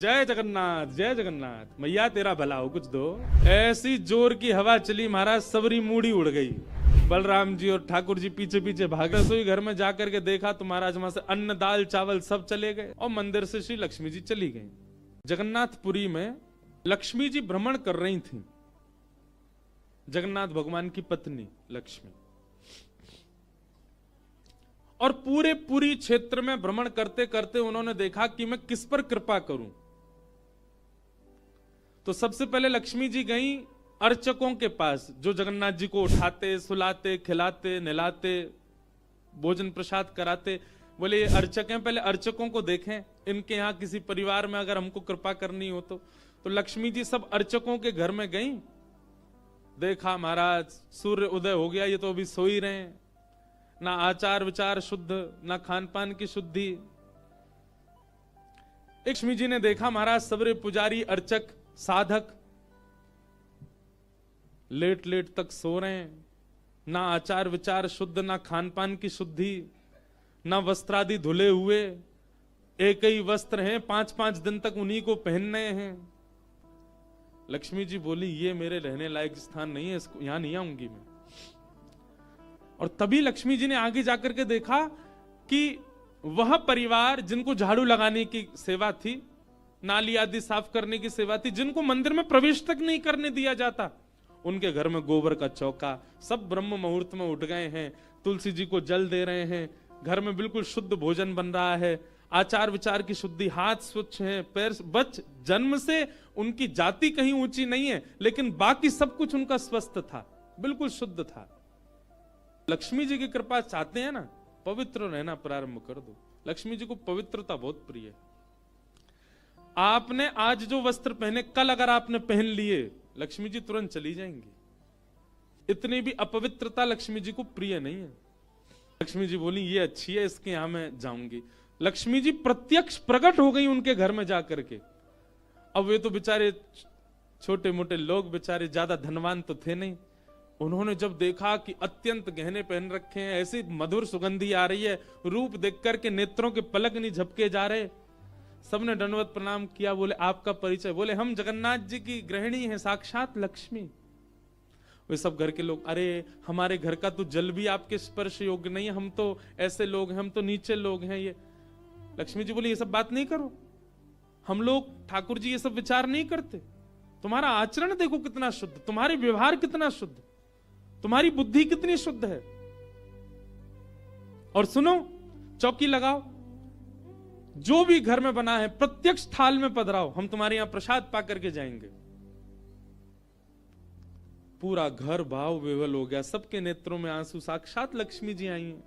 जय जगन्नाथ जय जगन्नाथ। मैया तेरा भला हो, कुछ दो। ऐसी जोर की हवा चली महाराज, सबरी मूड़ी उड़ गई। बलराम जी और ठाकुर जी पीछे पीछे भागे। रसोई घर में जाकर के देखा तो महाराज वहां से अन्न दाल चावल सब चले गए और मंदिर से श्री लक्ष्मी जी चली गई। जगन्नाथपुरी में लक्ष्मी जी भ्रमण कर रही थी, जगन्नाथ भगवान की पत्नी लक्ष्मी, और पूरी क्षेत्र में भ्रमण करते करते उन्होंने देखा कि मैं किस पर कृपा करूं। तो सबसे पहले लक्ष्मी जी गई अर्चकों के पास, जो जगन्नाथ जी को उठाते सुलाते खिलाते नहलाते भोजन प्रसाद कराते। बोले ये अर्चक हैं, पहले अर्चकों को देखें, इनके यहाँ किसी परिवार में अगर हमको कृपा करनी हो तो लक्ष्मी जी सब अर्चकों के घर में गई। देखा महाराज सूर्य उदय हो गया, ये तो अभी सो ही रहे हैं, ना आचार विचार शुद्ध, ना खान पान की शुद्धि। लक्ष्मी जी ने देखा महाराज सबरे पुजारी अर्चक साधक लेट लेट तक सो रहे हैं, ना आचार विचार शुद्ध, ना खान पान की शुद्धि, ना वस्त्रादि धुले हुए, एक ही वस्त्र हैं, 5-5 दिन तक उन्हीं को पहनने हैं। लक्ष्मी जी बोली ये मेरे रहने लायक स्थान नहीं है, इसको यहां नहीं आऊंगी मैं। और तभी लक्ष्मी जी ने आगे जाकर के देखा कि वह परिवार जिनको झाड़ू लगाने की सेवा थी, नाली आदि साफ करने की सेवा थी, जिनको मंदिर में प्रवेश तक नहीं करने दिया जाता, उनके घर में गोबर का चौका, सब ब्रह्म मुहूर्त में उठ गए हैं, तुलसी जी को जल दे रहे हैं, घर में बिल्कुल शुद्ध भोजन बन रहा है, आचार विचार की शुद्धि, हाथ स्वच्छ हैं, पैर बच, जन्म से उनकी जाति कहीं ऊंची नहीं है, लेकिन बाकी सब कुछ उनका स्वस्थ था, बिल्कुल शुद्ध था। लक्ष्मी जी की कृपा चाहते हैं ना, पवित्र रहना प्रारंभ कर दो। लक्ष्मी जी को पवित्रता बहुत प्रिय है। आपने आज जो वस्त्र पहने, कल अगर आपने पहन लिए, लक्ष्मी जी तुरंत चली जाएंगी। इतनी भी अपवित्रता लक्ष्मी जी को प्रिय नहीं है। लक्ष्मी जी बोली ये अच्छी है, इसके यहां मैं जाऊंगी। लक्ष्मी जी प्रत्यक्ष प्रकट हो गई उनके घर में जाकर के। अब वे तो बेचारे छोटे मोटे लोग, बेचारे ज्यादा धनवान तो थे नहीं। उन्होंने जब देखा कि अत्यंत गहने पहन रखे हैं, ऐसी मधुर सुगंधी आ रही है, रूप देख करके नेत्रों के पलक नहीं झपके जा रहे, सबने दंडवत प्रणाम किया। बोले आपका परिचय? बोले हम जगन्नाथ जी की गृहिणी हैं, साक्षात लक्ष्मी। वे सब घर के लोग, अरे हमारे घर का तो जल भी आपके स्पर्श योग्य नहीं है, हम तो ऐसे लोग हैं, हम तो नीचे लोग हैं। ये लक्ष्मी जी बोली ये सब बात नहीं करो, हम लोग ठाकुर जी ये सब विचार नहीं करते। तुम्हारा आचरण देखो कितना शुद्ध, तुम्हारे व्यवहार कितना शुद्ध, तुम्हारी बुद्धि कितनी शुद्ध है। और सुनो, चौकी लगाओ, जो भी घर में बना है प्रत्यक्ष थाल में पधराओ, हम तुम्हारे यहां प्रसाद पा करके जाएंगे। पूरा घर भाव विवल हो गया, सबके नेत्रों में आंसू, साक्षात लक्ष्मी जी आई हैं।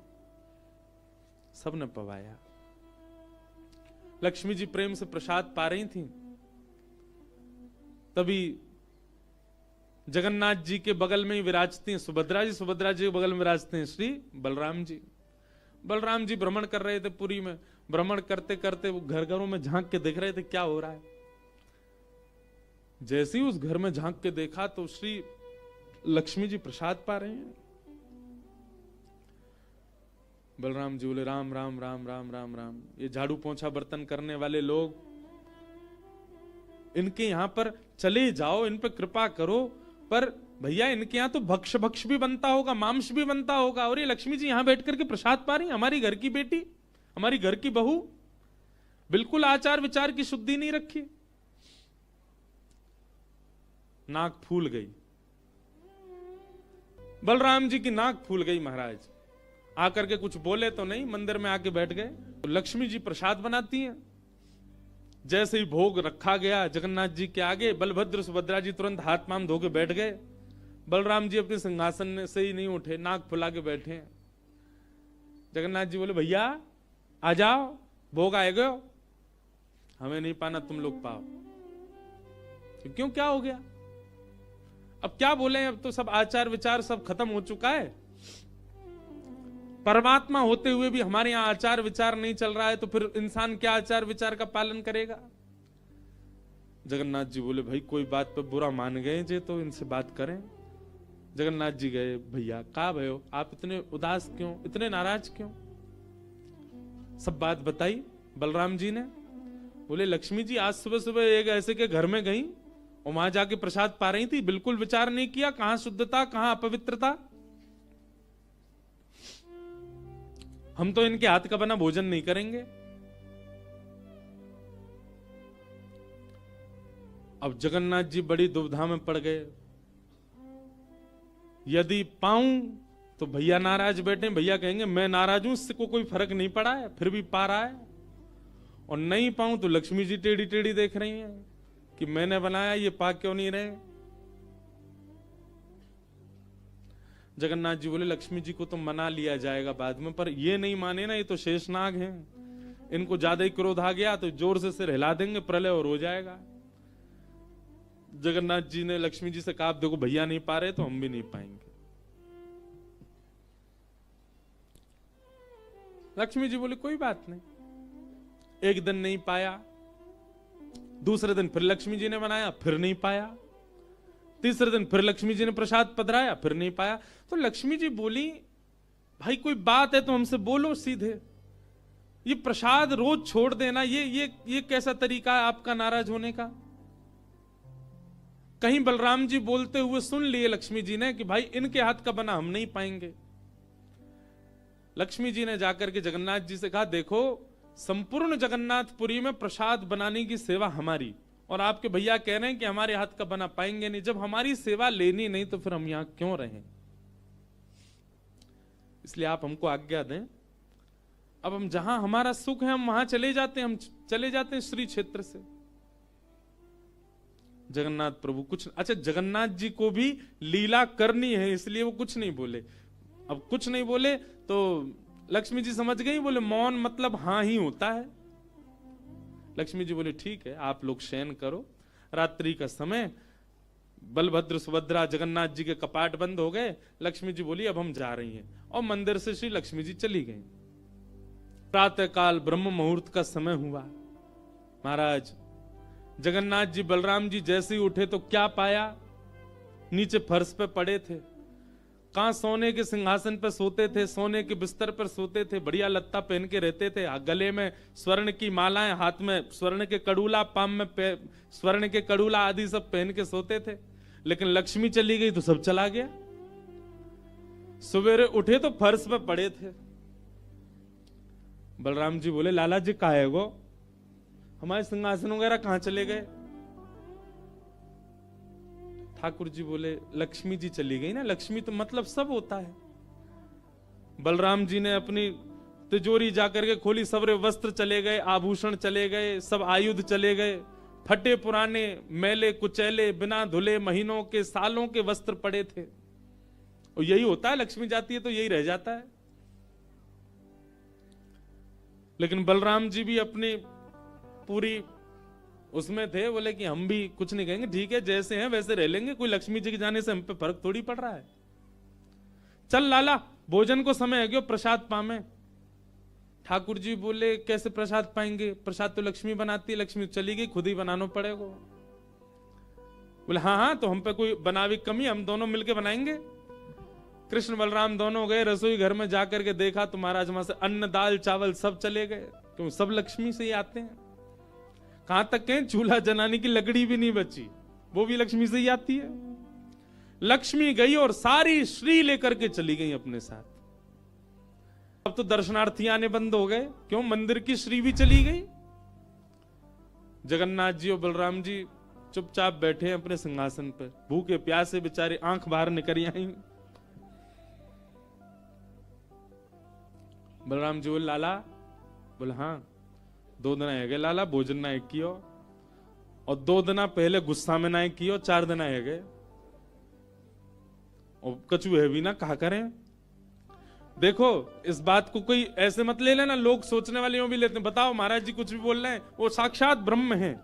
सबने पवाया। लक्ष्मी जी प्रेम से प्रसाद पा रही थी, तभी जगन्नाथ जी के बगल में ही विराजती हैं सुभद्रा जी, सुभद्रा जी के बगल में विराजते हैं श्री बलराम जी। बलराम जी भ्रमण कर रहे थे पुरी में, भ्रमण करते करते वो घर घरों में झांक के देख रहे थे क्या हो रहा है। जैसे ही उस घर में झांक के देखा तो श्री लक्ष्मी जी प्रसाद पा रहे हैं। बलराम जी बोले राम राम राम राम राम राम, ये झाड़ू पोंछा बर्तन करने वाले लोग, इनके यहां पर चले जाओ, इन पर कृपा करो, पर भैया इनके यहां तो भक्ष भी बनता होगा, मांस भी बनता होगा, और ये लक्ष्मी जी यहां बैठ करके प्रसाद पा रही, हमारी घर की बेटी, हमारी घर की बहू, बिल्कुल आचार विचार की शुद्धि नहीं रखी। नाक फूल गई, बलराम जी की नाक फूल गई। महाराज आकर के कुछ बोले तो नहीं, मंदिर में आके बैठ गए। तो लक्ष्मी जी प्रसाद बनाती हैं। जैसे ही भोग रखा गया जगन्नाथ जी के आगे, बलभद्र सुभद्रा जी तुरंत हाथ पांव धो के बैठ गए। बलराम जी अपने सिंहासन से ही नहीं उठे, नाक फुला के बैठे हैं। जगन्नाथ जी बोले भैया आ जाओ, भोग आएगा, हमें नहीं पाना, तुम लोग पाओ। क्यों, क्या हो गया? अब क्या बोले, अब तो सब आचार विचार सब खत्म हो चुका है। परमात्मा होते हुए भी हमारे यहां आचार विचार नहीं चल रहा है, तो फिर इंसान क्या आचार विचार का पालन करेगा? जगन्नाथ जी बोले भाई कोई बात पे बुरा मान गए जे, तो इनसे बात करें। जगन्नाथ जी गए, भैया कहा भयो, आप इतने उदास क्यों, इतने नाराज क्यों? सब बात बताई बलराम जी ने। बोले लक्ष्मी जी आज सुबह सुबह एक ऐसे के घर में गई और वहां जाके प्रसाद पा रही थी, बिल्कुल विचार नहीं किया कहां शुद्धता कहां अपवित्रता। हम तो इनके हाथ का बना भोजन नहीं करेंगे। अब जगन्नाथ जी बड़ी दुविधा में पड़ गए। यदि पाऊं तो भैया नाराज बैठे, भैया कहेंगे मैं नाराज हूं, इससे को कोई फर्क नहीं पड़ा है, फिर भी पा रहा है। और नहीं पाऊं तो लक्ष्मी जी टेढ़ी टेढ़ी देख रही हैं कि मैंने बनाया ये पा क्यों नहीं रहे। जगन्नाथ जी बोले लक्ष्मी जी को तो मना लिया जाएगा बाद में, पर ये नहीं माने ना, ये तो शेषनाग हैं, इनको ज्यादा ही क्रोध आ गया तो जोर से सिर हिला देंगे, प्रलय और हो जाएगा। जगन्नाथ जी ने लक्ष्मी जी से कहा देखो भैया नहीं पा रहे तो हम भी नहीं पाएंगे। लक्ष्मी जी बोले कोई बात नहीं। एक दिन नहीं पाया, दूसरे दिन फिर लक्ष्मी जी ने बनाया, फिर नहीं पाया, तीसरे दिन फिर लक्ष्मी जी ने प्रसाद पधराया, फिर नहीं पाया। तो लक्ष्मी जी बोली भाई कोई बात है तो हमसे बोलो सीधे, ये प्रसाद रोज छोड़ देना ये कैसा तरीका है आपका नाराज होने का। कहीं बलराम जी बोलते हुए सुन लिए लक्ष्मी जी ने कि भाई इनके हाथ का बना हम नहीं पाएंगे। लक्ष्मी जी ने जाकर के जगन्नाथ जी से कहा देखो संपूर्ण जगन्नाथपुरी में प्रसाद बनाने की सेवा हमारी, और आपके भैया कह रहे हैं कि हमारे हाथ का बना पाएंगे नहीं। जब हमारी सेवा लेनी नहीं तो फिर हम यहां क्यों रहें, इसलिए आप हमको आज्ञा दें। अब हम जहां हमारा सुख है हम वहां चले जाते हैं, हम चले जाते हैं श्री क्षेत्र से। जगन्नाथ प्रभु कुछ, अच्छा जगन्नाथ जी को भी लीला करनी है इसलिए वो कुछ नहीं बोले। अब कुछ नहीं बोले तो लक्ष्मी जी समझ गई, बोले मौन मतलब हां ही होता है। लक्ष्मी जी बोले ठीक है आप लोग शयन करो। रात्रि का समय, बलभद्र सुभद्रा जगन्नाथ जी के कपाट बंद हो गए। लक्ष्मी जी बोली अब हम जा रही हैं, और मंदिर से श्री लक्ष्मी जी चली गई। प्रातः काल ब्रह्म मुहूर्त का समय हुआ। महाराज जगन्नाथ जी बलराम जी जैसे ही उठे तो क्या पाया, नीचे फर्श पे पड़े थे। कहां सोने के सिंहासन पर सोते थे, सोने के बिस्तर पर सोते थे, बढ़िया लत्ता पहन के रहते थे, गले में स्वर्ण की मालाएं, हाथ में स्वर्ण के कड़ूला, पाम में स्वर्ण के कड़ूला आदि सब पहन के सोते थे। लेकिन लक्ष्मी चली गई तो सब चला गया। सवेरे उठे तो फर्श पे पड़े थे। बलराम जी बोले लाला जी कहा है गो, हमारे सिंहासन वगैरह कहां चले गए। ठाकुर जी बोले लक्ष्मी जी चली गई ना, लक्ष्मी तो मतलब सब होता है। बलराम जी ने अपनी तिजोरी जाकर के खोली, सबरे वस्त्र चले गए, आभूषण चले गए, सब आयुध चले गए, फटे पुराने मैले कुचैले बिना धुले महीनों के सालों के वस्त्र पड़े थे। और यही होता है, लक्ष्मी जाती है तो यही रह जाता है। लेकिन बलराम जी भी अपनी पूरी उसमें थे, बोले कि हम भी कुछ नहीं कहेंगे, ठीक है जैसे हैं वैसे रह लेंगे, कोई लक्ष्मी जी के जाने से हम पे फर्क थोड़ी पड़ रहा है। चल लाला भोजन को समय है क्यों, प्रसाद पामे। ठाकुर जी बोले कैसे प्रसाद पाएंगे, प्रसाद तो लक्ष्मी बनाती है, लक्ष्मी चली गई, खुद ही बनाना पड़ेगा। बोले हाँ हाँ तो हम पे कोई बनावी कमी, हम दोनों मिलके बनाएंगे। कृष्ण बलराम दोनों गए रसोई घर में, जाकर के देखा तो महाराज वहां से अन्न दाल चावल सब चले गए, क्यों सब लक्ष्मी से ही आते हैं। कहां तक कहें चूल्हा जलाने की लकड़ी भी नहीं बची, वो भी लक्ष्मी से ही आती है। लक्ष्मी गई और सारी श्री लेकर के चली गई अपने साथ। अब तो दर्शनार्थी आने बंद हो गए, क्यों मंदिर की श्री भी चली गई। जगन्नाथ जी और बलराम जी चुपचाप बैठे हैं अपने सिंहासन पर, भूखे प्यासे बेचारे आंख बाहर निकल आई। बलराम जी बोले लाला, बोले हाँ 2 दिन है गए लाला, भोजन ना एक कियो, और 2 दिन पहले गुस्सा में ना कियो, 4 दिन है गए, और कचू है भी ना कहा करें। देखो इस बात को कोई ऐसे मत ले लेना, लोग सोचने वाले यूं भी लेते हैं, बताओ महाराज जी कुछ भी बोल रहे हैं, वो साक्षात ब्रह्म हैं,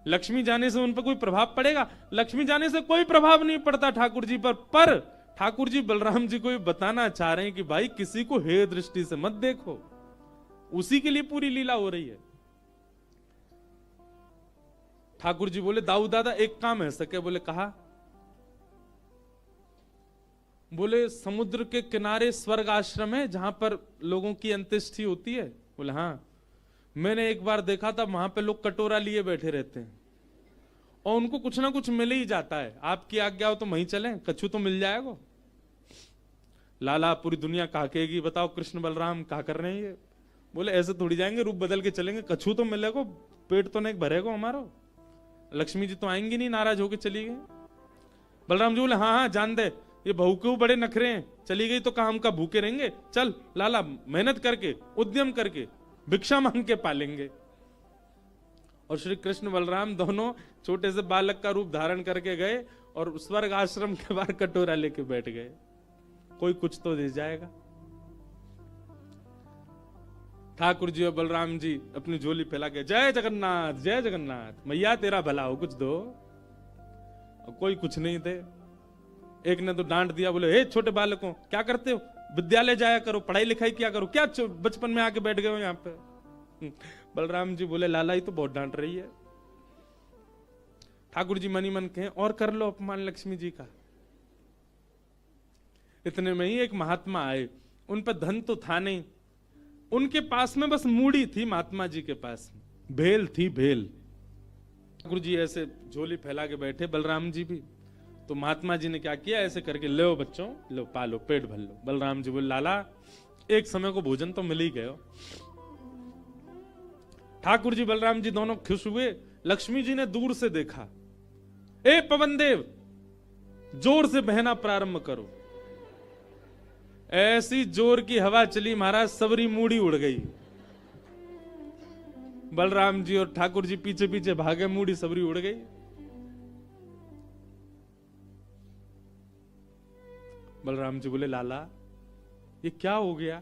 लक्ष्मी जाने से उन पर कोई प्रभाव पड़ेगा? लक्ष्मी जाने से कोई प्रभाव नहीं पड़ता ठाकुर जी पर ठाकुर जी बलराम जी को बताना चाह रहे हैं कि भाई किसी को हेय दृष्टि से मत देखो, उसी के लिए पूरी लीला हो रही है। ठाकुर जी बोले दाऊ दादा एक काम है सके, बोले कहा, बोले समुद्र के किनारे स्वर्ग आश्रम है जहां पर लोगों की अंत्येष्टि होती है। बोले हाँ, मैंने एक बार देखा था वहां पे लोग कटोरा लिए बैठे रहते हैं और उनको कुछ ना कुछ मिल ही जाता है। आपकी आज्ञा हो तो वहीं चलें, कछु तो मिल जाएगा। लाला पूरी दुनिया कहाकेगी, बताओ कृष्ण बलराम कहा कर रहे हैं ये। बोले ऐसे थोड़ी जाएंगे, रूप बदल के चलेंगे, कछु तो मिलेगा, पेट तो नहीं भरेगा हमारा। लक्ष्मी जी तो आएंगी नहीं, नाराज होके चली गई। बलराम जी बोले हाँ हाँ जान दे, ये बहू के बड़े नखरे हैं, चली गई तो कहा हम का भूखे रहेंगे। चल लाला, मेहनत करके उद्यम करके भिक्षा मांग के पालेंगे। और श्री कृष्ण बलराम दोनों छोटे से बालक का रूप धारण करके गए और स्वर्ग आश्रम के बाहर कटोरा लेके बैठ गए। कोई कुछ तो दे जाएगा। ठाकुर जी और बलराम जी अपनी झोली फैला के जय जगन्नाथ जय जगन्नाथ, मैया तेरा भला हो कुछ दो। और कोई कुछ नहीं थे। एक ने तो डांट दिया, बोले हे छोटे बालकों क्या करते हो, विद्यालय जाया करो, पढ़ाई लिखाई क्या करो, क्या बचपन में आके बैठ गए हो यहाँ पे। बलराम जी बोले लाला ही तो बहुत डांट रही है। ठाकुर जी मनी मन कहें और कर लो अपमान लक्ष्मी जी का। इतने में ही एक महात्मा आए, उन पर धन तो था नहीं, उनके पास में बस मूड़ी थी। महात्मा जी के पास भेल थी, भेल। ठाकुर जी ऐसे झोली फैला के बैठे, बलराम जी भी। तो महात्मा जी ने क्या किया, ऐसे करके लो बच्चों, लो पालो, पेट भर लो। बलराम जी बोले लाला एक समय को भोजन तो मिल ही गए। ठाकुर जी बलराम जी दोनों खुश हुए। लक्ष्मी जी ने दूर से देखा, ए पवन देव जोर से बहना प्रारंभ करो। ऐसी जोर की हवा चली महाराज, सबरी मूड़ी उड़ गई। बलराम जी और ठाकुर जी पीछे पीछे भागे, मूड़ी सबरी उड़ गई। बलराम जी बोले लाला ये क्या हो गया।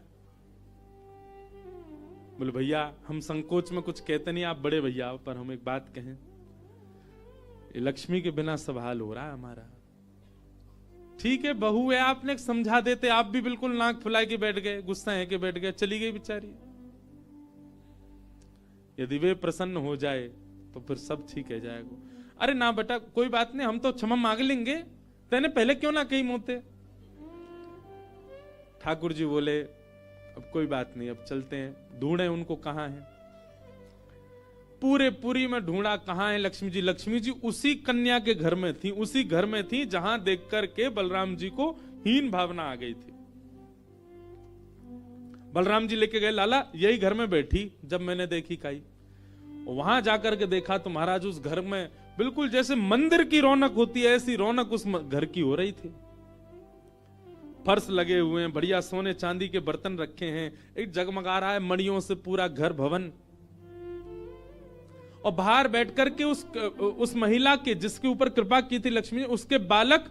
बोले भैया हम संकोच में कुछ कहते नहीं, आप बड़े भैया, पर हम एक बात कहें, ये लक्ष्मी के बिना सब हाल हो रहा है हमारा। ठीक है बहू है, आपने समझा देते, आप भी बिल्कुल नाक फुला के बैठ गए, गुस्सा है के बैठ गए, चली गई बेचारी। यदि वे प्रसन्न हो जाए तो फिर सब ठीक है जाएगा। अरे ना बेटा कोई बात नहीं, हम तो क्षमा मांग लेंगे, तेने पहले क्यों ना कही मोते। ठाकुर जी बोले अब कोई बात नहीं, अब चलते हैं, ढूंढे उनको कहां है। पूरे पुरी में ढूंढा, कहां है लक्ष्मी जी। लक्ष्मी जी उसी कन्या के घर में थी, उसी घर में थी जहां देख करके बलराम जी को हीन भावना आ गई थी। बलराम जी लेके गए, लाला यही घर में बैठी जब मैंने देखी काई। वहां जाकर के देखा तो महाराज उस घर में बिल्कुल जैसे मंदिर की रौनक होती है, ऐसी रौनक उस घर की हो रही थी। फर्श लगे हुए हैं, बढ़िया सोने चांदी के बर्तन रखे हैं, एक जगमगा रहा है मणियों से पूरा घर भवन। और बाहर बैठ करके उस महिला के जिसके ऊपर कृपा की थी लक्ष्मी, उसके बालक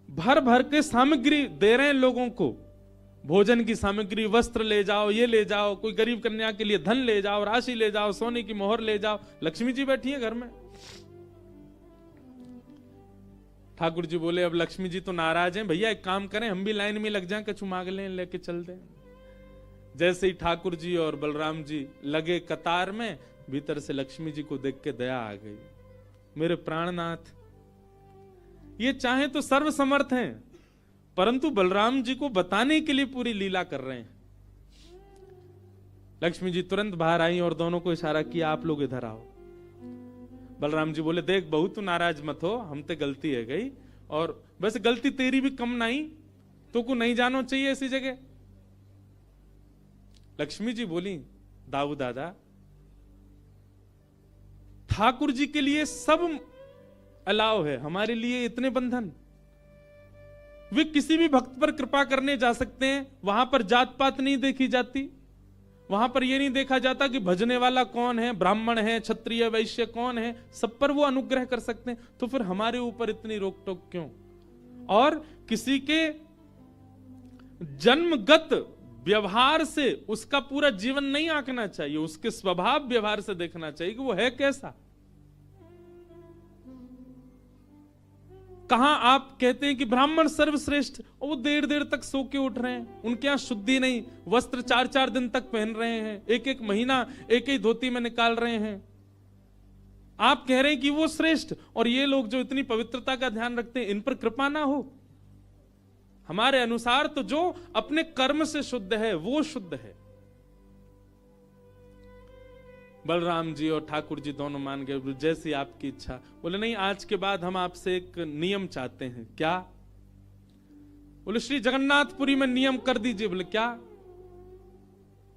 भर भर के सामग्री दे रहे हैं लोगों को, भोजन की सामग्री, वस्त्र ले जाओ, ये ले जाओ, कोई गरीब कन्या के लिए धन ले जाओ, राशि ले जाओ, सोने की मोहर ले जाओ। लक्ष्मी जी बैठी है घर में। ठाकुर जी बोले अब लक्ष्मी जी तो नाराज हैं, भैया एक काम करें, हम भी लाइन में लग जाएं, कछु मांग लें, लेके चल दें। जैसे ही ठाकुर जी और बलराम जी लगे कतार में, भीतर से लक्ष्मी जी को देख के दया आ गई। मेरे प्राणनाथ, ये चाहे तो सर्व समर्थ हैं, परंतु बलराम जी को बताने के लिए पूरी लीला कर रहे हैं। लक्ष्मी जी तुरंत बाहर आई और दोनों को इशारा किया, आप लोग इधर आओ। बलराम जी बोले देख बहू तू नाराज मत हो, हम ते गलती है गई, और वैसे गलती तेरी भी कम नहीं, तो को नहीं जानो चाहिए ऐसी जगह। लक्ष्मी जी बोली दाऊ दादा, ठाकुर जी के लिए सब अलाव है, हमारे लिए इतने बंधन। वे किसी भी भक्त पर कृपा करने जा सकते हैं, वहां पर जात पात नहीं देखी जाती, वहां पर यह नहीं देखा जाता कि भजने वाला कौन है, ब्राह्मण है, क्षत्रिय, वैश्य कौन है, सब पर वो अनुग्रह कर सकते हैं। तो फिर हमारे ऊपर इतनी रोक टोक क्यों। और किसी के जन्मगत व्यवहार से उसका पूरा जीवन नहीं आंकना चाहिए, उसके स्वभाव व्यवहार से देखना चाहिए कि वो है कैसा। कहां आप कहते हैं कि ब्राह्मण सर्वश्रेष्ठ, और वो देर देर तक सो के उठ रहे हैं, उनके यहां शुद्धि नहीं, वस्त्र 4-4 दिन तक पहन रहे हैं, एक महीना एक ही धोती में निकाल रहे हैं। आप कह रहे हैं कि वो श्रेष्ठ, और ये लोग जो इतनी पवित्रता का ध्यान रखते हैं, इन पर कृपा ना हो। हमारे अनुसार तो जो अपने कर्म से शुद्ध है वो शुद्ध है। बलराम जी और ठाकुर जी दोनों मान गए, जैसी आपकी इच्छा। बोले नहीं, आज के बाद हम आपसे एक नियम चाहते हैं। क्या? बोले श्री जगन्नाथपुरी में नियम कर दीजिए। बोले क्या?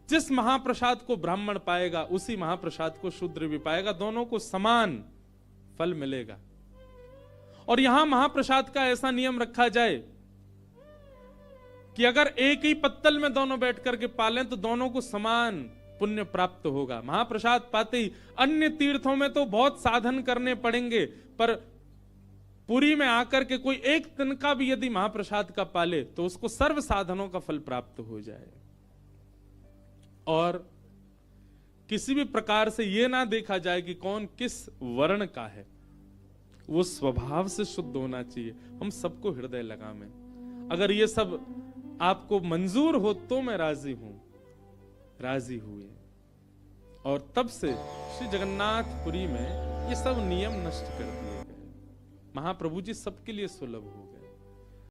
जिस महाप्रसाद को ब्राह्मण पाएगा उसी महाप्रसाद को शूद्र भी पाएगा, दोनों को समान फल मिलेगा। और यहां महाप्रसाद का ऐसा नियम रखा जाए कि अगर एक ही पत्तल में दोनों बैठ करके पालें तो दोनों को समान पुण्य प्राप्त होगा। महाप्रसाद पाते ही, अन्य तीर्थों में तो बहुत साधन करने पड़ेंगे, पर पुरी में आकर के कोई एक तिनका भी यदि महाप्रसाद का पाले तो उसको सर्व साधनों का फल प्राप्त हो जाए। और किसी भी प्रकार से यह ना देखा जाए कि कौन किस वर्ण का है, वो स्वभाव से शुद्ध होना चाहिए। हम सबको हृदय लगावे। अगर ये सब आपको मंजूर हो तो मैं राजी हूं। राजी हुए और तब से श्री जगन्नाथपुरी में ये सब नियम नष्ट कर दिए गए। महाप्रभु जी सबके लिए सुलभ हो गए।